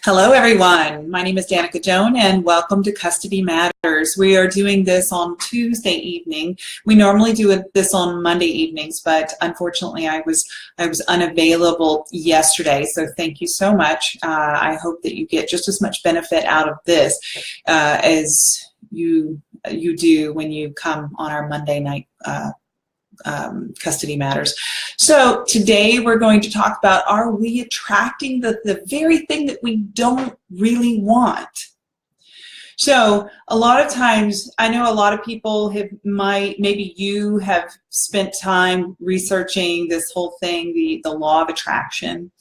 Hello, everyone. My name is Danica Joan, and welcome to Custody Matters. We are doing this on Tuesday evening. We normally do this on Monday evenings, but unfortunately, I was unavailable yesterday. So thank you so much. I hope that you get just as much benefit out of this as you do when you come on our Monday night Custody Matters. So today we're going to talk about, are we attracting the very thing that we don't really want? So a lot of times, I know a lot of people maybe you have spent time researching this whole thing, the law of attraction,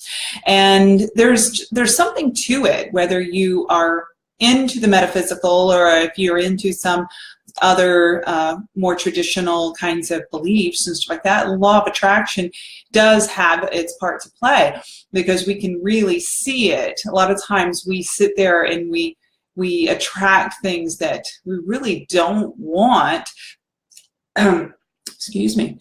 and there's something to it, whether you are into the metaphysical or if you're into some other more traditional kinds of beliefs and stuff like that. The law of attraction does have its part to play because we can really see it. A lot of times we sit there and we attract things that we really don't want. Excuse me.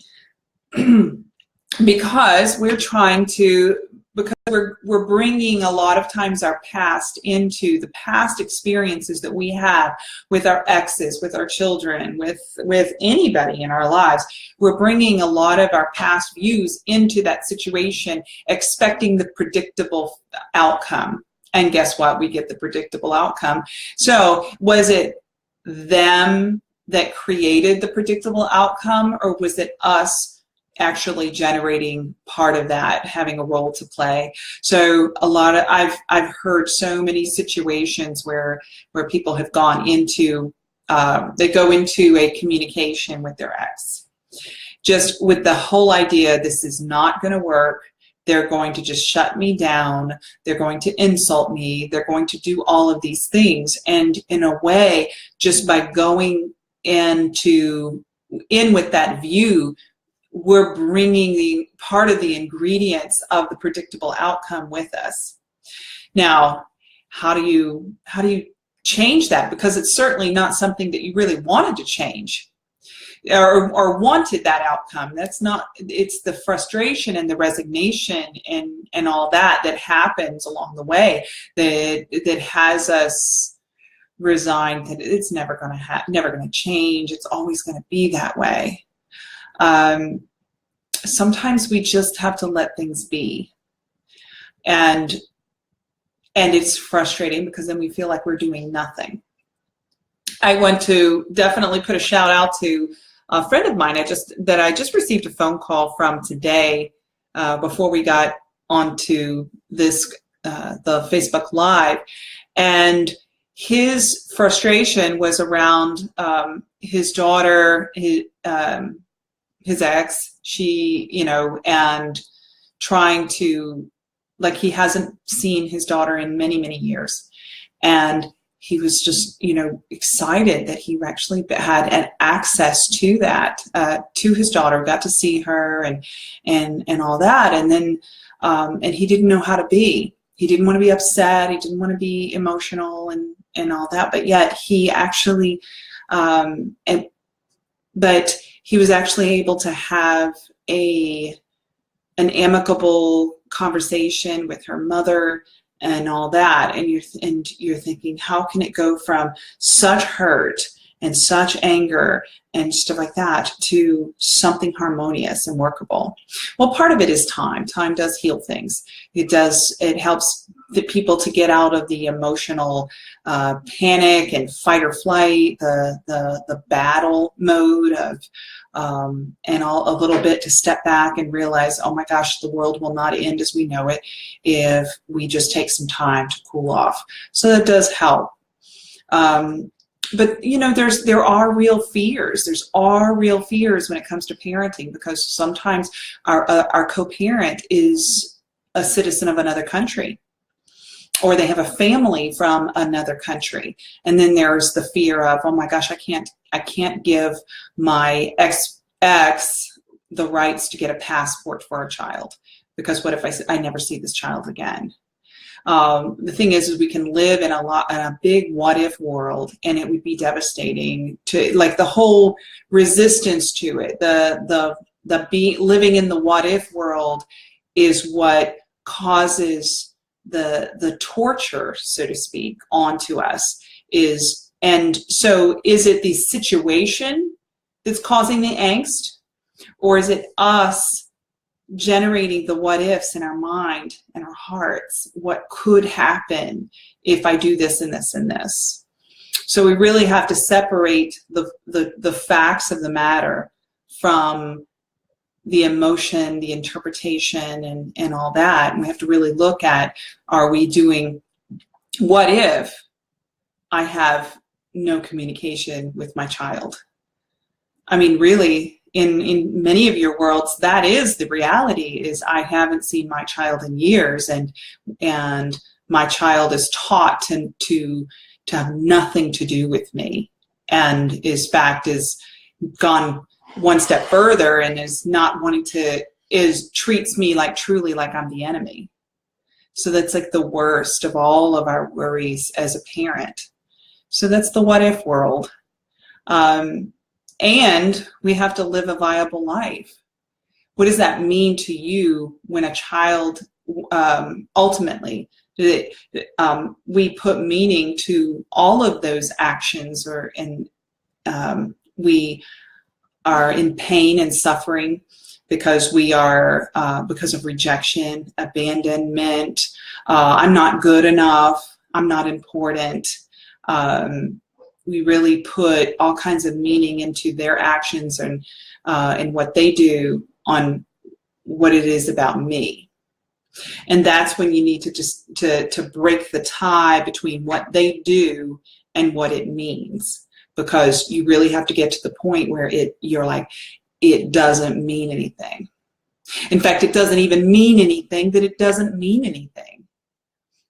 Because we're bringing a lot of times our past into the past experiences that we have with our exes, with our children, with anybody in our lives. We're bringing a lot of our past views into that situation, expecting the predictable outcome. And guess what? We get the predictable outcome. So was it them that created the predictable outcome, or was it us actually generating part of that, having a role to play? So I've heard so many situations where people have gone into they go into a communication with their ex just with the whole idea, this is not going to work. They're going to just shut me down. They're going to insult me. They're going to do all of these things. And in a way, just by going in with that view, we're bringing the part of the ingredients of the predictable outcome with us. Now, how do you change that? Because it's certainly not something that you really wanted to change or wanted that outcome. That's not, it's the frustration and the resignation and all that happens along the way that has us resigned that it's never going to change. It's always going to be that way. Sometimes we just have to let things be, and it's frustrating because then we feel like we're doing nothing. I want to definitely put a shout out to a friend of mine I just received a phone call from today before we got onto this the Facebook Live, and his frustration was around his daughter, his ex, and trying to, like, he hasn't seen his daughter in many, many years. And he was just, excited that he actually had an access to that, to his daughter, got to see her and all that. And then, and he didn't know how to be. He didn't want to be upset. He didn't want to be emotional and all that. But yet he actually, but he was actually able to have an amicable conversation with her mother and all that. And you're thinking, how can it go from such hurt and such anger and stuff like that to something harmonious and workable? Well, part of it is time. Time does heal things. It helps the people to get out of the emotional panic and fight or flight, the battle mode of and a little bit to step back and realize, oh my gosh, the world will not end as we know it if we just take some time to cool off. So that does help. But there are real fears. There are real fears when it comes to parenting, because sometimes our co-parent is a citizen of another country, or they have a family from another country. And then there's the fear of, oh my gosh, I can't give my ex the rights to get a passport for a child, because what if I never see this child again? The thing is we can live in a big what if world, and it would be devastating to, like, the whole resistance to it. Living in the what if world is what causes the torture, so to speak, onto us is, and so is it the situation that's causing the angst, or is it us generating the what ifs in our mind and our hearts? What could happen if I do this and this and this? So we really have to separate the facts of the matter from the emotion, the interpretation, and all that. And we have to really look at, are we doing, what if I have no communication with my child? I mean, really, in many of your worlds, that is the reality, is I haven't seen my child in years, and my child is taught to have nothing to do with me, and in fact is gone one step further and is not wanting to, treats me like truly like I'm the enemy. So that's like the worst of all of our worries as a parent. So that's the what if world. And we have to live a viable life. What does that mean to you when a child, ultimately, we put meaning to all of those actions, we are in pain and suffering because we are, because of rejection, abandonment, I'm not good enough, I'm not important. We really put all kinds of meaning into their actions and what they do on what it is about me. And that's when you need to just to break the tie between what they do and what it means, because you really have to get to the point where you're like, it doesn't mean anything. In fact, it doesn't even mean anything that it doesn't mean anything.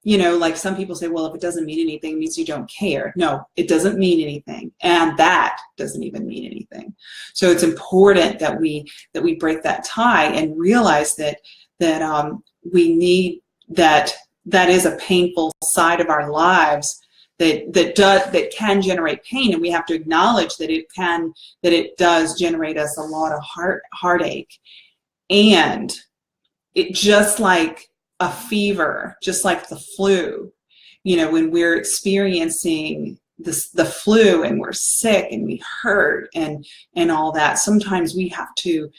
You know, like some people say, well, if it doesn't mean anything, it means you don't care. No, it doesn't mean anything. And that doesn't even mean anything. So it's important that we break that tie and realize that we need that is a painful side of our lives that can generate pain, and we have to acknowledge that it does generate us a lot of heartache. And it, just like a fever, just like the flu, you know, when we're experiencing the flu and we're sick and we hurt and all that, sometimes we have to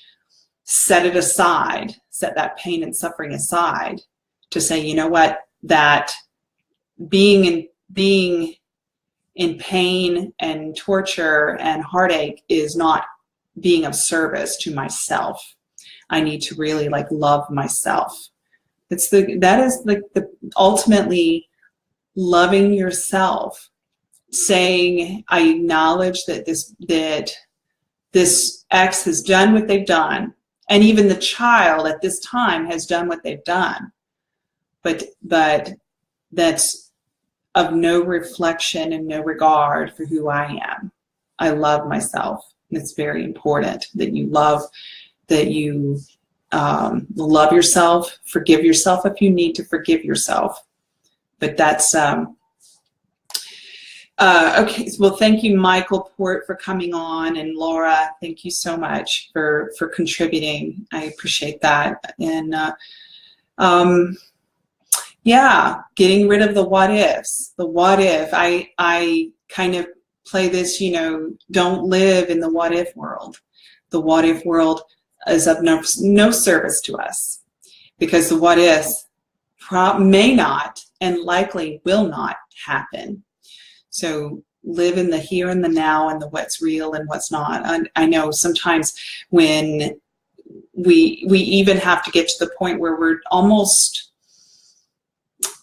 set it aside, set that pain and suffering aside to say, you know what, that being in pain and torture and heartache is not being of service to myself. I need to really love myself. That is the ultimately loving yourself, saying, I acknowledge that this ex has done what they've done, and even the child at this time has done what they've done, but that's of no reflection and no regard for who I am. I love myself. And it's very important that you love yourself, forgive yourself if you need to forgive yourself. But that's okay. Well, thank you, Michael Port, for coming on, and Laura, thank you so much for contributing. I appreciate that. And yeah, getting rid of the what ifs. The what if. I kind of play this, you know, don't live in the what if world. The what if world is of no service to us, because the what ifs may not and likely will not happen. So live in the here and the now and the what's real and what's not. And I know sometimes when we even have to get to the point where we're almost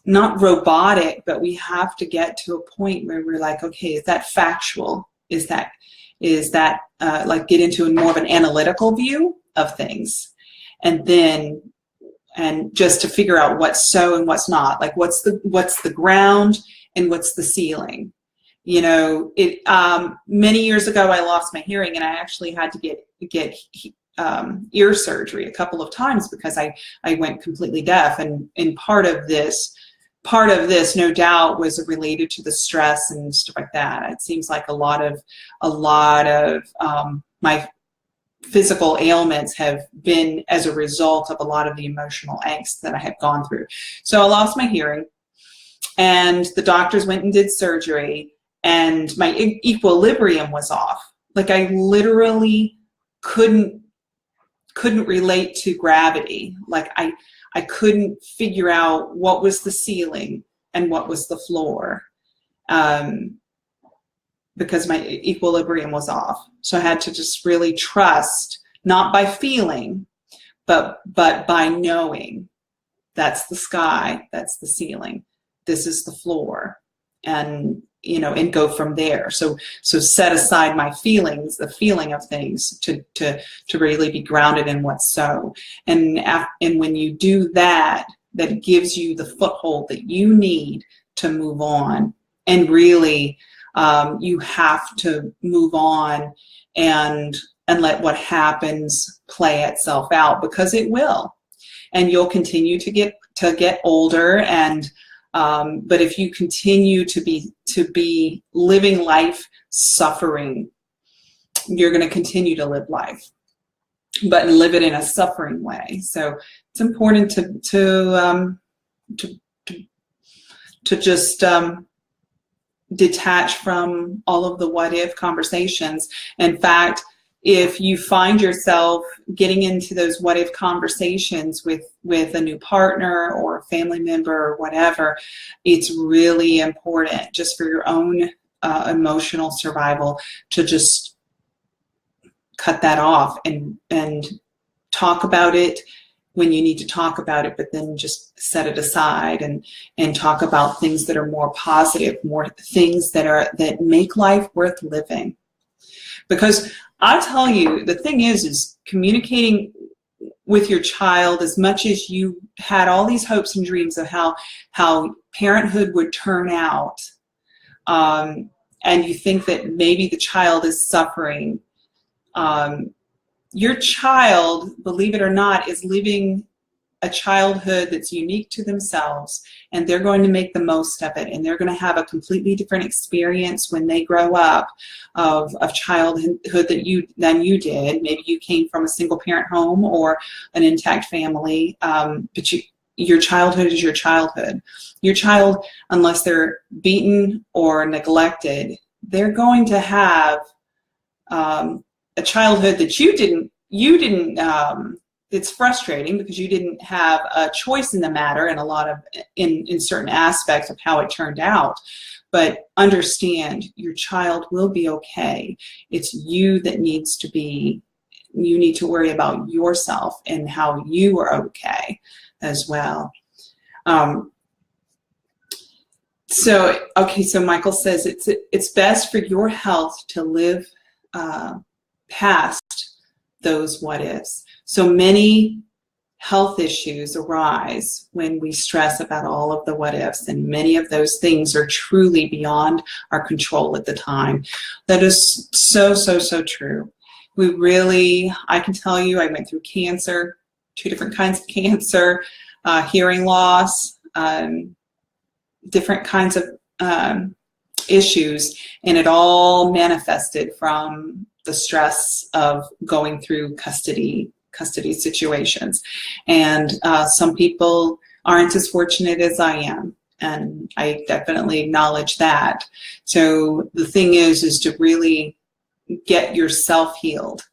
not robotic, but we have to get to a point where we're like, okay, is that factual? Is that like get into more of an analytical view of things, and just to figure out what's so and what's not, like what's the ground and what's the ceiling. You know, many years ago I lost my hearing, and I actually had to get ear surgery a couple of times because I went completely deaf, and part of this no doubt was related to the stress and stuff like that. It seems like a lot of my physical ailments have been as a result of a lot of the emotional angst that I had gone through. So I lost my hearing, and the doctors went and did surgery, and my equilibrium was off. Like, I literally couldn't relate to gravity. Like, I couldn't figure out what was the ceiling and what was the floor, because my equilibrium was off. So I had to just really trust, not by feeling, but by knowing that's the sky, that's the ceiling, this is the floor, and and go from there. So set aside my feelings, the feeling of things, to really be grounded in what's so. And when you do that, that gives you the foothold that you need to move on. And really, you have to move on and let what happens play itself out, because it will. And you'll continue to get older, and but if you continue to be living life suffering, you're going to continue to live life, but live it in a suffering way. So it's important to just detach from all of the what if conversations. In fact, if you find yourself getting into those what if conversations with a new partner or a family member or whatever, it's really important, just for your own emotional survival, to just cut that off and talk about it when you need to talk about it, but then just set it aside and talk about things that are more positive, more things that make life worth living. Because I tell you, the thing is communicating with your child, as much as you had all these hopes and dreams of how parenthood would turn out, and you think that maybe the child is suffering, your child, believe it or not, is living a childhood that's unique to themselves, and they're going to make the most of it, and they're going to have a completely different experience when they grow up of childhood than you did. Maybe you came from a single parent home or an intact family, but your childhood is your childhood. Your child, unless they're beaten or neglected, they're going to have a childhood that you didn't. It's frustrating because you didn't have a choice in the matter, and in certain aspects of how it turned out. But understand, your child will be okay. It's you that you need to worry about yourself and how you are okay as well. So Michael says it's best for your health to live past those what ifs. So many health issues arise when we stress about all of the what ifs, and many of those things are truly beyond our control at the time. That is so true. I can tell you, I went through cancer, 2 different kinds of cancer, hearing loss, different kinds of issues, and it all manifested from the stress of going through custody situations. And some people aren't as fortunate as I am, and I definitely acknowledge that. So the thing is to really get yourself healed,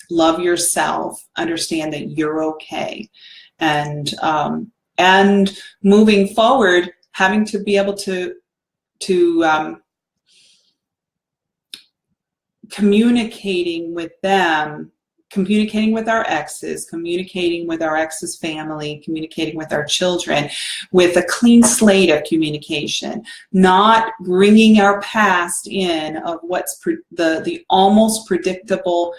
love yourself, understand that you're okay, and moving forward, having to be able to communicating with them, communicating with our exes, communicating with our exes' family, communicating with our children with a clean slate of communication, not bringing our past in of what's the almost predictable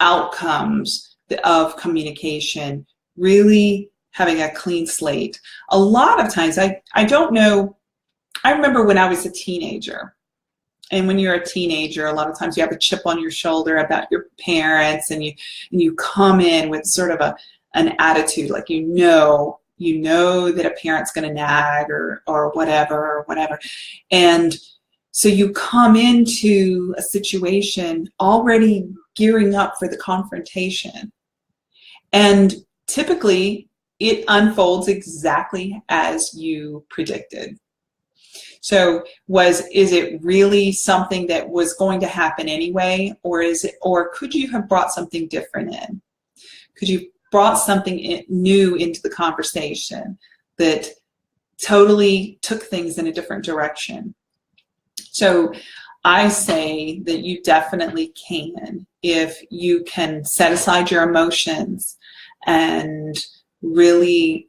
outcomes of communication, really having a clean slate. A lot of times, I don't know, I remember when I was a teenager. And when you're a teenager, a lot of times you have a chip on your shoulder about your parents, and you come in with sort of an attitude like you know that a parent's going to nag or whatever. And so you come into a situation already gearing up for the confrontation. And typically, it unfolds exactly as you predicted. So is it really something that was going to happen anyway, or could you have brought something different in? Could you brought something new into the conversation that totally took things in a different direction? So I say that you definitely can, if you can set aside your emotions and really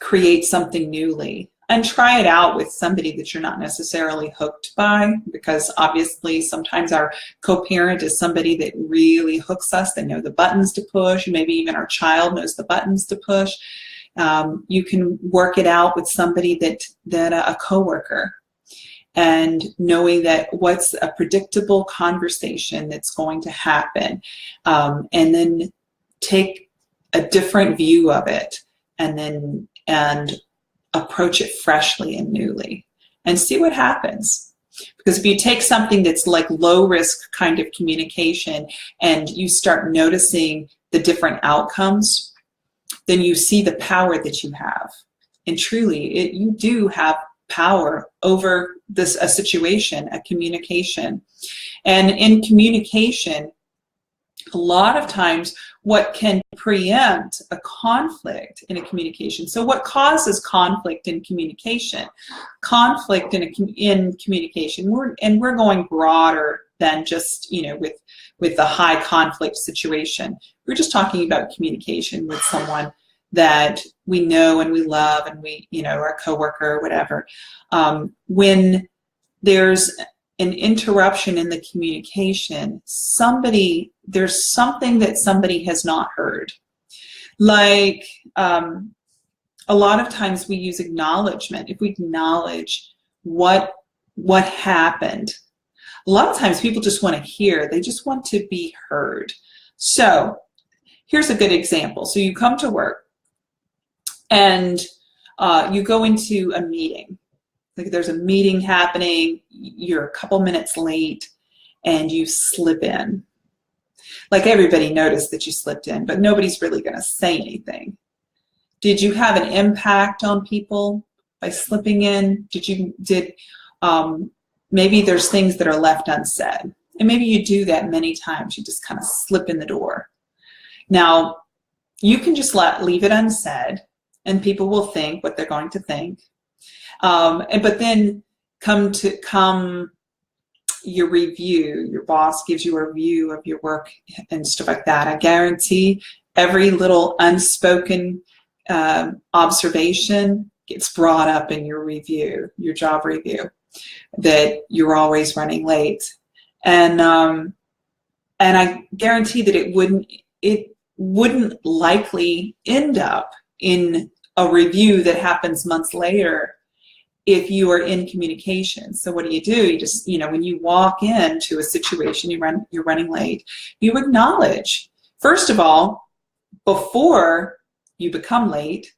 create something newly, and try it out with somebody that you're not necessarily hooked by, because obviously sometimes our co-parent is somebody that really hooks us. They know the buttons to push. Maybe even our child knows the buttons to push. You can work it out with somebody that a coworker, and knowing that what's a predictable conversation that's going to happen, and then take a different view of it, and approach it freshly and newly, and see what happens. Because if you take something that's like low risk kind of communication and you start noticing the different outcomes, then you see the power that you have. And truly, you do have power over a situation, a communication. And in communication, a lot of times what can preempt a conflict in a communication. So what causes conflict in communication? Conflict in communication, we're going broader than just, with the high conflict situation. We're just talking about communication with someone that we know and we love, and we, our coworker or whatever. When there's an interruption in the communication, there's something that somebody has not heard. Like, a lot of times we use acknowledgement. If we acknowledge what happened, a lot of times people just want to hear, they just want to be heard. So here's a good example. So you come to work and you go into a meeting. Like, there's a meeting happening, you're a couple minutes late, and you slip in. Like, everybody noticed that you slipped in, but nobody's really going to say anything. Did you have an impact on people by slipping in? Maybe there's things that are left unsaid. And maybe you do that many times. You just kind of slip in the door. Now, you can just leave it unsaid, and people will think what they're going to think. But then come your review, your boss gives you a review of your work and stuff like that. I guarantee every little unspoken observation gets brought up in your review, your job review, that you're always running late. And I guarantee that it wouldn't likely end up in a review that happens months later if you are in communication. So what do? You just, when you walk into a situation, you're running late, you acknowledge. First of all, before you become late,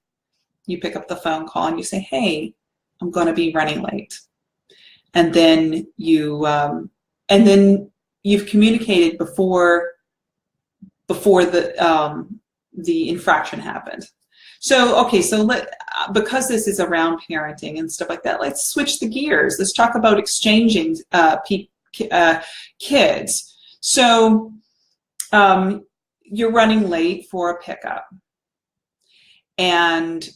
you pick up the phone call and you say, hey, I'm going to be running late. And then you've communicated before the infraction happened. So, okay, because this is around parenting and stuff like that, let's switch the gears. Let's talk about exchanging kids. So you're running late for a pickup, and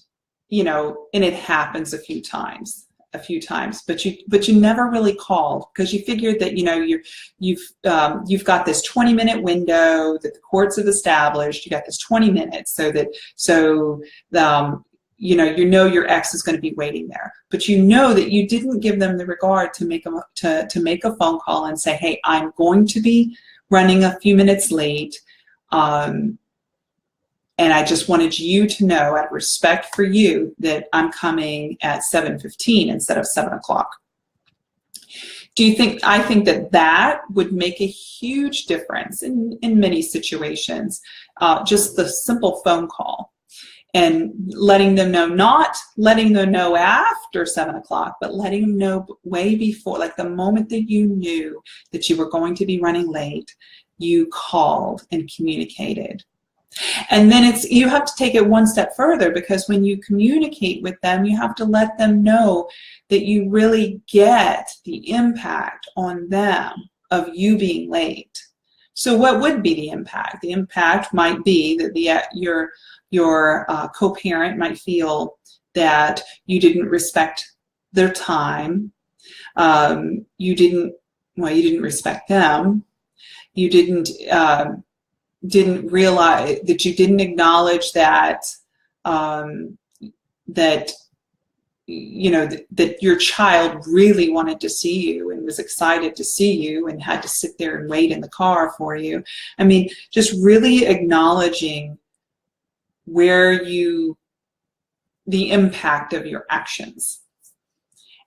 it happens a few times, but you never really called, because you figured that you've got this 20-minute window that the courts have established. You got this 20 minutes your ex is going to be waiting there, but that you didn't give them the regard to make a phone call and say, hey, I'm going to be running a few minutes late, and I just wanted you to know, out of respect for you, that I'm coming at 7:15 instead of 7 o'clock. I think that would make a huge difference in many situations, just the simple phone call. and letting them know, not letting them know after 7 o'clock, but letting them know way before, like the moment that you knew that you were going to be running late, you called and communicated. And then you have to take it one step further, because when you communicate with them, you have to let them know that you really get the impact on them of you being late. So what would be the impact? The impact might be that your co-parent might feel that you didn't respect their time. You didn't respect them. You didn't realize that you didn't acknowledge that that your child really wanted to see you and was excited to see you and had to sit there and wait in the car for you. I mean, just really acknowledging the impact of your actions.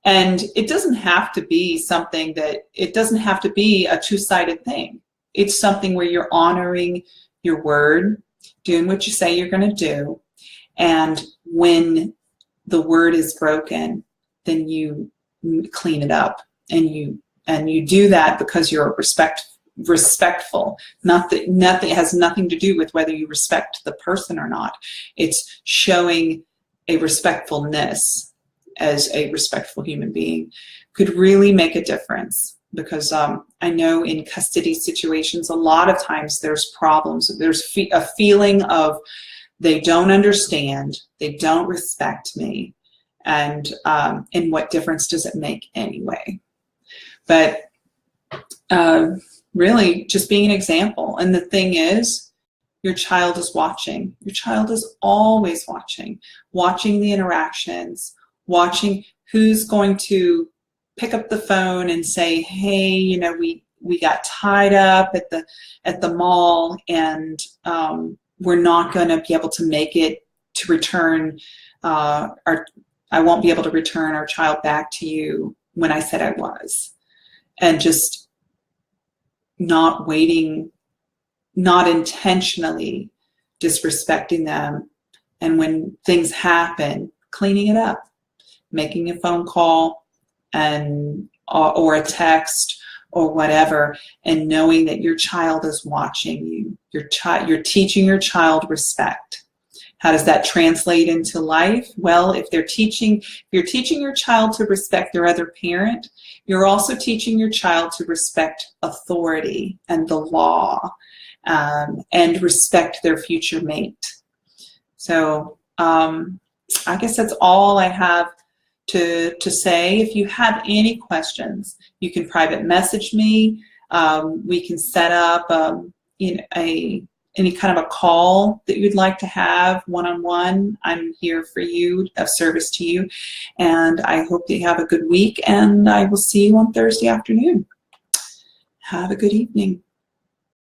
And it doesn't have to be it doesn't have to be a two-sided thing. It's something where you're honoring your word, doing what you say you're going to do. And when the word is broken, then you clean it up. And you do that because you're respectful. It has nothing to do with whether you respect the person or not. It's showing a respectfulness as a respectful human being could really make a difference. Because I know in custody situations, a lot of times there's problems. There's a feeling of they don't understand, they don't respect me, and what difference does it make anyway? But really, just being an example. And the thing is, your child is watching. Your child is always watching the interactions, watching who's going to pick up the phone and say, hey, we got tied up at the mall, and we're not going to be able to make it to return I won't be able to return our child back to you when I said I was. And just not waiting, not intentionally disrespecting them. And when things happen, cleaning it up, making a phone call or a text or whatever, and knowing that your child is watching you. You're teaching your child respect. How does that translate into life? Well, if you're teaching your child to respect their other parent, you're also teaching your child to respect authority and the law, and respect their future mate. So I guess that's all I have to say. If you have any questions, you can private message me. We can set up any kind of a call that you'd like to have one-on-one. I'm here for you, of service to you. And I hope that you have a good week, and I will see you on Thursday afternoon. Have a good evening.